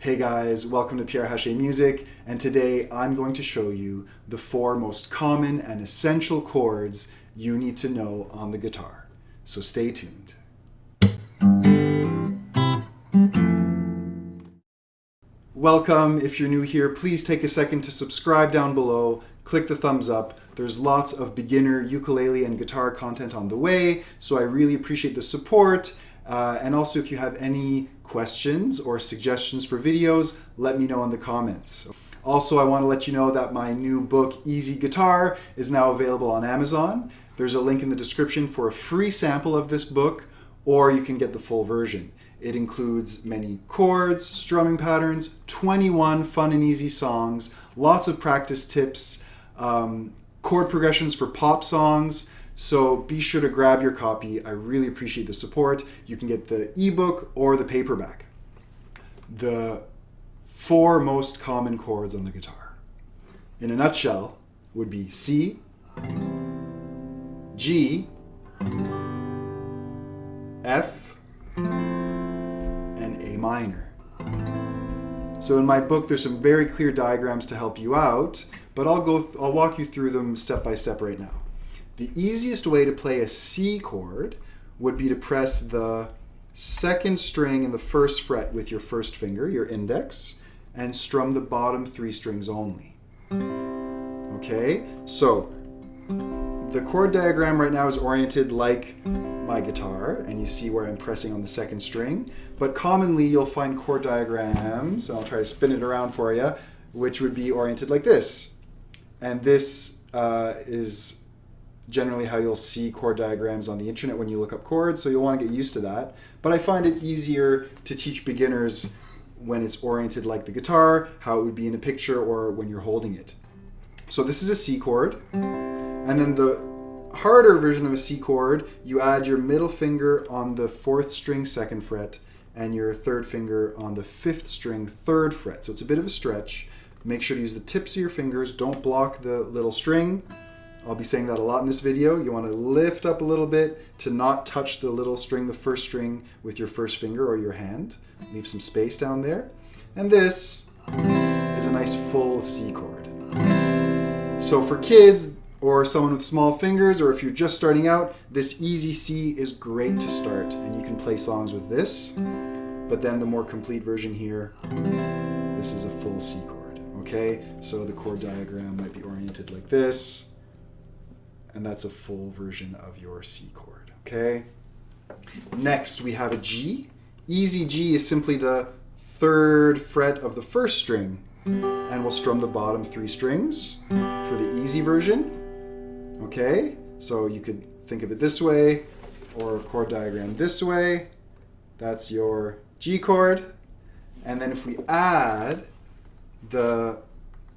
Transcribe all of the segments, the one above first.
Hey guys, welcome to Pierre Haché Music, and today I'm going to show you the 4 most common and essential chords you need to know on the guitar. So stay tuned. Welcome. If you're new here, please take a second to subscribe down below, click the thumbs up. There's lots of beginner ukulele and guitar content on the way, so I really appreciate the support. And also, if you have any questions or suggestions for videos, let me know in the comments. Also, I want to let you know that my new book, Easy Guitar, is now available on Amazon. There's a link in the description for a free sample of this book, or you can get the full version. It includes many chords, strumming patterns, 21 fun and easy songs, lots of practice tips, chord progressions for pop songs. So be sure to grab your copy. I really appreciate the support. You can get the ebook or the paperback. The 4 most common chords on the guitar, in a nutshell, would be C, G, F, and A minor. So in my book, there's some very clear diagrams to help you out, but I'll walk you through them step by step right now. The easiest way to play a C chord would be to press the 2nd string in the 1st fret with your 1st finger, your index, and strum the bottom 3 strings only. Okay, so the chord diagram right now is oriented like my guitar, and you see where I'm pressing on the 2nd string, but commonly you'll find chord diagrams, and I'll try to spin it around for you, which would be oriented like this. And this is generally how you'll see chord diagrams on the internet when you look up chords, so you'll want to get used to that. But I find it easier to teach beginners when it's oriented like the guitar, how it would be in a picture or when you're holding it. So this is a C chord, and then the harder version of a C chord, you add your middle finger on the 4th string 2nd fret and your 3rd finger on the 5th string 3rd fret. So it's a bit of a stretch. Make sure to use the tips of your fingers, don't block the little string. I'll be saying that a lot in this video. You want to lift up a little bit to not touch the little string, the 1st string, with your 1st finger or your hand. Leave some space down there. And this is a nice full C chord. So for kids or someone with small fingers, or if you're just starting out, this easy C is great to start, and you can play songs with this. But then the more complete version here, this is a full C chord. Okay, so the chord diagram might be oriented like this. And that's a full version of your C chord, okay? Next, we have a G. Easy G is simply the 3rd fret of the 1st string, and we'll strum the bottom 3 strings for the easy version, okay? So you could think of it this way, or chord diagram this way. That's your G chord. And then if we add the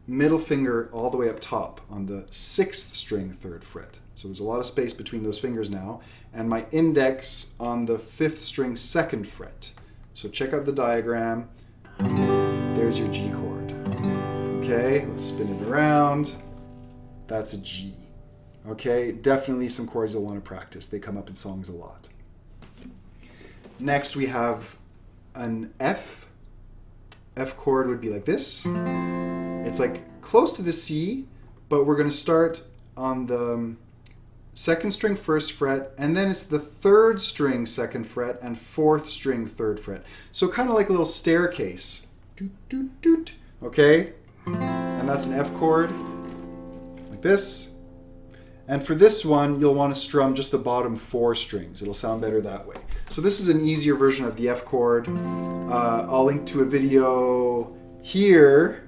middle finger all the way up top on the 6th string 3rd fret. So there's a lot of space between those fingers now. And my index on the 5th string 2nd fret. So check out the diagram. There's your G chord. Okay, let's spin it around. That's a G. Okay, definitely some chords you'll want to practice. They come up in songs a lot. Next we have an F. F chord would be like this. It's like close to the C, but we're going to start on the 2nd string 1st fret, and then it's the 3rd string 2nd fret and 4th string 3rd fret. So kind of like a little staircase. Doot, doot, doot. Okay? And that's an F chord, like this. And for this one, you'll want to strum just the bottom 4 strings. It'll sound better that way. So this is an easier version of the F chord. I'll link to a video here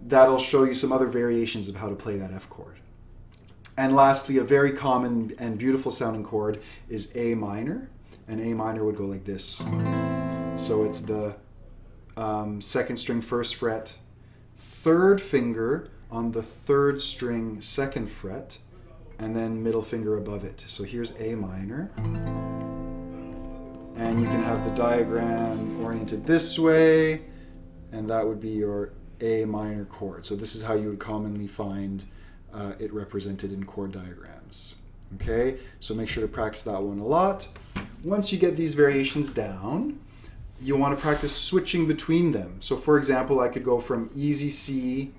that'll show you some other variations of how to play that F chord. And lastly, a very common and beautiful sounding chord is A minor. And A minor would go like this. So it's the 2nd string 1st fret, 3rd finger on the 3rd string 2nd fret, and then middle finger above it. So here's A minor. And you can have the diagram oriented this way, and that would be your A minor chord. So this is how you would commonly find it represented in chord diagrams. Okay, so make sure to practice that one a lot. Once you get these variations down, you want to practice switching between them. So for example, I could go from easy C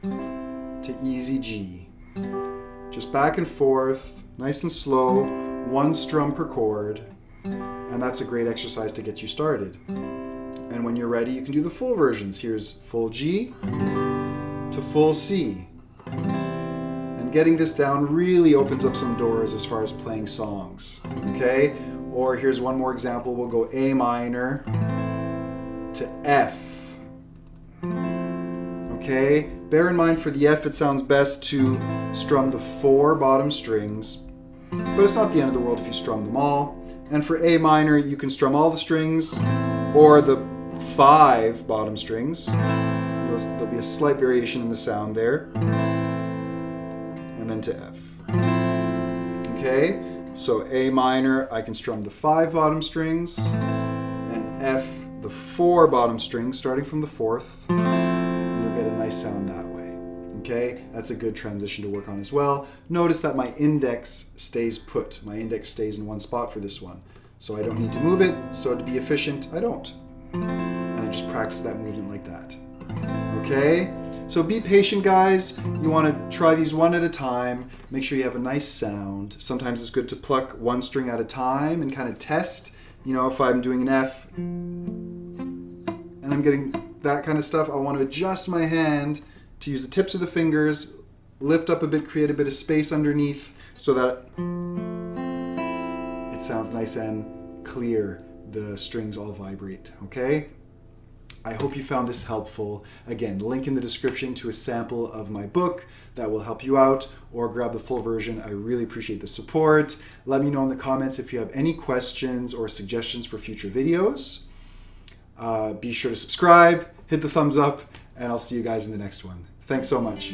to easy G. Just back and forth, nice and slow, one strum per chord. And that's a great exercise to get you started. And when you're ready, you can do the full versions. Here's full G to full C. And getting this down really opens up some doors as far as playing songs, okay? Or here's one more example. We'll go A minor to F, okay? Bear in mind for the F, it sounds best to strum the 4 bottom strings, but it's not the end of the world if you strum them all. And for A minor, you can strum all the strings or the 5 bottom strings. There'll be a slight variation in the sound there. And then to F. Okay, so A minor, I can strum the 5 bottom strings, and F, the 4 bottom strings, starting from the 4th. You'll get a nice sound that way. Okay, that's a good transition to work on as well. Notice that my index stays put. My index stays in one spot for this one. So I don't need to move it, so to be efficient, I don't. And I just practice that movement like that. Okay? So be patient, guys. You want to try these one at a time. Make sure you have a nice sound. Sometimes it's good to pluck one string at a time and kind of test. You know, if I'm doing an F and I'm getting that kind of stuff, I want to adjust my hand to use the tips of the fingers, lift up a bit, create a bit of space underneath so that it sounds nice and clear. The strings all vibrate, okay? I hope you found this helpful. Again, link in the description to a sample of my book that will help you out, or grab the full version. I really appreciate the support. Let me know in the comments if you have any questions or suggestions for future videos. Be sure to subscribe, hit the thumbs up, and I'll see you guys in the next one. Thanks so much.